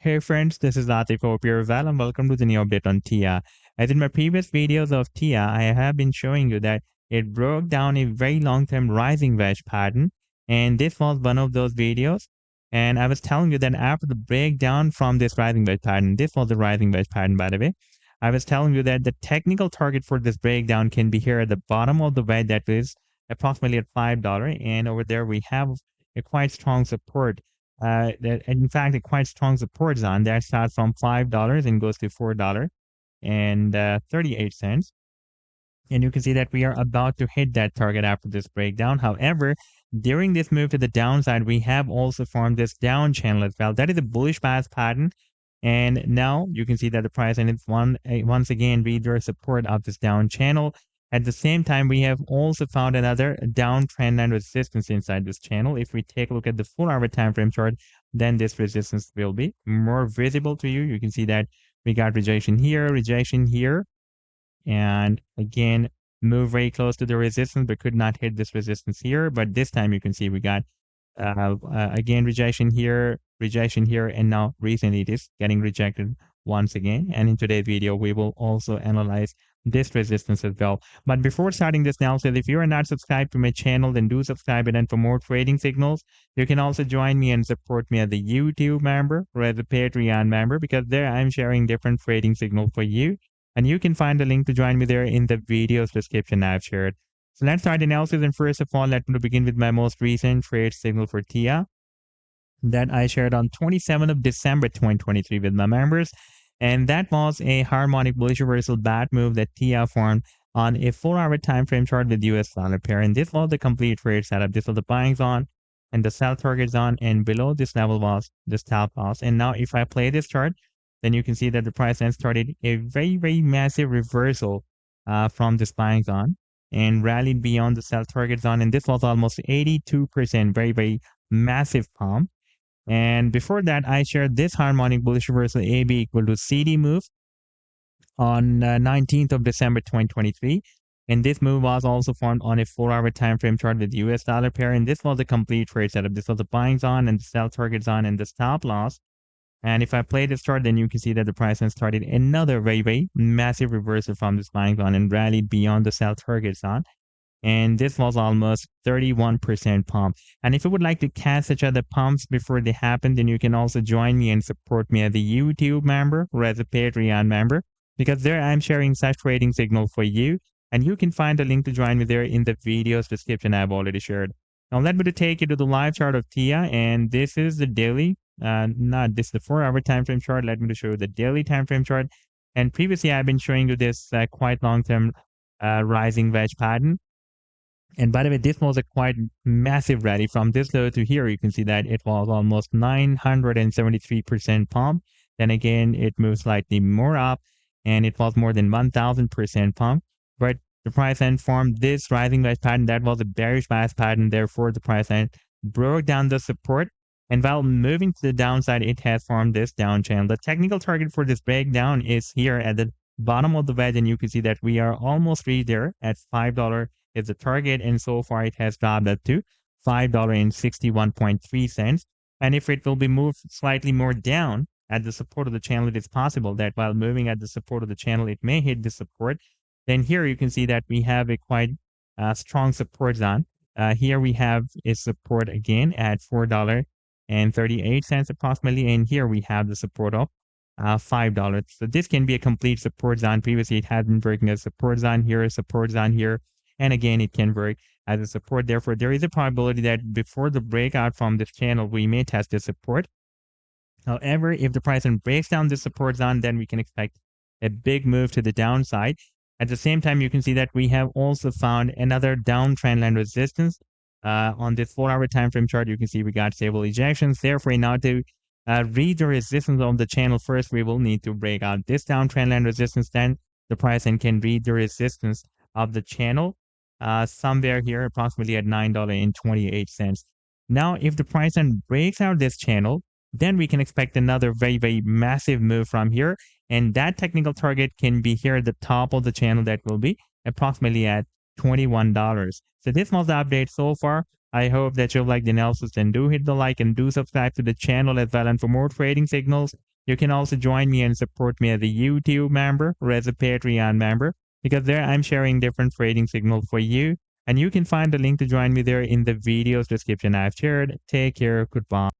Hey friends, this is Latif. Hope you're well and welcome to the new update on TIA. As in my previous videos of TIA, I have been showing you that it broke down a very long-term rising wedge pattern, and this was one of those videos. And I was telling you that after the breakdown from this rising wedge pattern, this was the rising wedge pattern by the way, I was telling you that the technical target for this breakdown can be here at the bottom of the wedge, that is approximately at $5, and over there we have a quite strong support that in fact a quite strong support zone that starts from $5 and goes to $4 and 38 cents. And you can see that we are about to hit that target after this breakdown. However, during this move to the downside, we have also formed this down channel as well. That is a bullish bias pattern. And now you can see that the price and it's once again read the support of this down channel. At the same time, we have also found another downtrend line resistance inside this channel. If we take a look at the 4-hour time frame chart, then this resistance will be more visible to you. You can see that we got rejection here, and again, move very close to the resistance, but could not hit this resistance here. But this time you can see we got again rejection here, and now recently it is getting rejected once again. And in today's video, we will also analyze this resistance as well. But before starting this analysis, if you are not subscribed to my channel, then do subscribe, and for more trading signals, you can also join me and support me as a YouTube member or as a Patreon member, because there I'm sharing different trading signals for you. And you can find the link to join me there in the video's description I've shared. So let's start the analysis. And first of all, let me begin with my most recent trade signal for TIA that I shared on 27th of December 2023 with my members. And that was a harmonic bullish reversal bat move that TIA formed on a 4-hour time frame chart with US dollar pair. And this was the complete trade setup. This was the buying zone and the sell target zone, and below this level was the stop loss. And now if I play this chart, then you can see that the price then started a very massive reversal from this buying zone and rallied beyond the sell target zone. And this was almost 82%, very massive pump. And before that, I shared this harmonic bullish reversal AB equal to CD move on 19th of December 2023. And this move was also formed on a 4-hour time frame chart with US dollar pair. And this was a complete trade setup. This was the buying zone and the sell target zone and the stop loss. And if I play this chart, then you can see that the price has started another very massive reversal from this buying zone and rallied beyond the sell target zone. And this was almost 31% pump. And if you would like to catch such other pumps before they happen, then you can also join me and support me as a YouTube member or as a Patreon member, because there I'm sharing such trading signal for you. And you can find the link to join me there in the video's description I've already shared. Now let me take you to the live chart of TIA, and this is the daily. This is the 4-hour time frame chart. Let me show you the daily time frame chart. And previously I've been showing you this quite long-term rising wedge pattern. And by the way, this was a quite massive rally from this low to here. You can see that it was almost 973% pump. Then again, it moved slightly more up, and it was more than 1000% pump. But the price then formed this rising wedge pattern that was a bearish bias pattern. Therefore, the price then broke down the support. And while moving to the downside, it has formed this down channel. The technical target for this breakdown is here at the bottom of the wedge, and you can see that we are almost reached there at $5 is the target, and so far it has dropped up to $5.61.3. And if it will be moved slightly more down at the support of the channel, it is possible that while moving at the support of the channel, it may hit the support. Then here you can see that we have a quite strong support zone. Here we have a support again at $4.38 approximately, and here we have the support of $5. So this can be a complete support zone. Previously it had been breaking a support zone here, and again it can work as a support. Therefore, there is a probability that before the breakout from this channel, we may test the support. However, if the price then breaks down this support zone, then we can expect a big move to the downside. At the same time, you can see that we have also found another downtrend line resistance on this 4-hour time frame chart. You can see we got stable ejections. Therefore, now to read the resistance of the channel first, we will need to break out this downtrend line resistance. Then the price then can read the resistance of the channel somewhere here, approximately at $9.28. Now, if the price then breaks out this channel, then we can expect another very massive move from here. And that technical target can be here at the top of the channel. That will be approximately at $21. So this was the update so far. I hope that you like the analysis, and do hit the like and do subscribe to the channel as well. And for more trading signals, You can also join me and support me as a YouTube member or as a Patreon member, because there I'm sharing different trading signals for you. And you can find the link to join me there in the video's description I've shared. Take care. Goodbye.